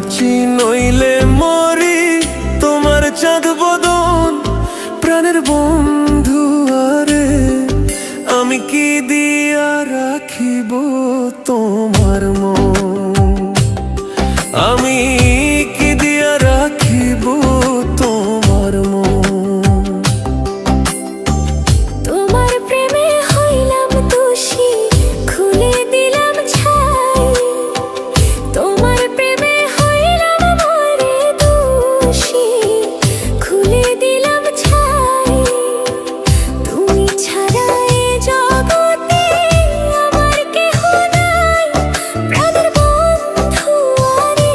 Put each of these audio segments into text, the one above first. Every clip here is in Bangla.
বাঁচি নইলে মরি, তোমার চাঁদ বদন প্রাণের বন্ধু। আরে আমি কি দিয়া রাখিব তোমার মন, আমি কি দিয়া রাখিব তোমার মন। তোমার প্রেমে হইলাম দোষী, খুলে দিলাম ছাই। তোমার প্রেমে হইলাম মরে দোষী, খুলে দিলাম ছাই। তুমি ছাড়া এ জগতে আমার কেহ নাই, প্রাণের বন্ধু। আরে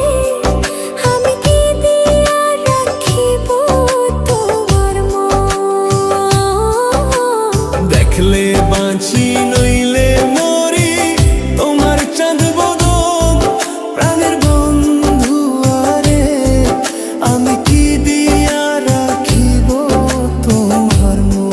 আমি কি দিয়া রাখিব তোমার মন। দেখলে বাঁচি নইলে মরি, তোমার চাঁদ বদন প্রাণের বন্ধু। আরে আমি কি দিয়া রাখিব তোমার মন।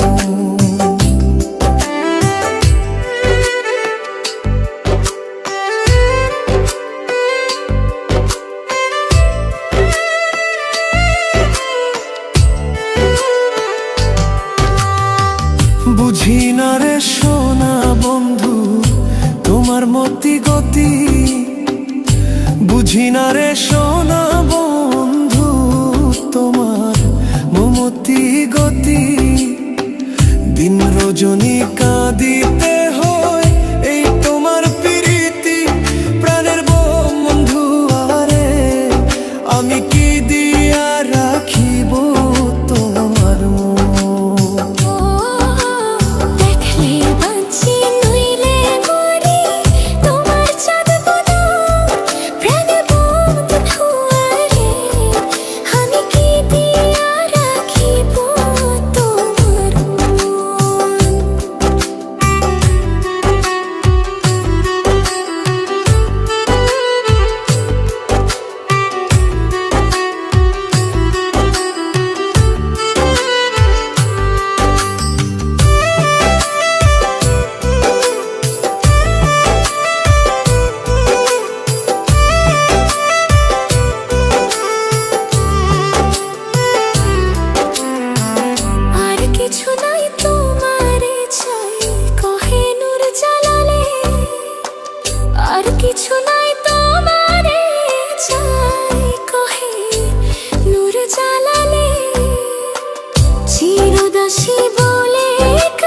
বুঝি না রে সোনা বন্ধু তোমার মতি গতি, বুঝি না রে সোনা বন্ধু তোমার মমতি গতি। দিন রজনী কাঁদিতে হয় এই তোমার প্রীতি, প্রাণের বন্ধু। আরে আমি কি দিয়া রাখিব তোমার মন। দেখলে বাঁচি নইলে মরি, তোমার চাঁদ বদন প্রাণের বন্ধু। আরে আমি কি দিয়া রাখিব তোমার মন। আর কিছু নাই তোমারে চাই, কহে নূর জালালে। আর কিছু নাই তোমারে চাই, কহে নূর জালালে। চিরদাসী বলে এক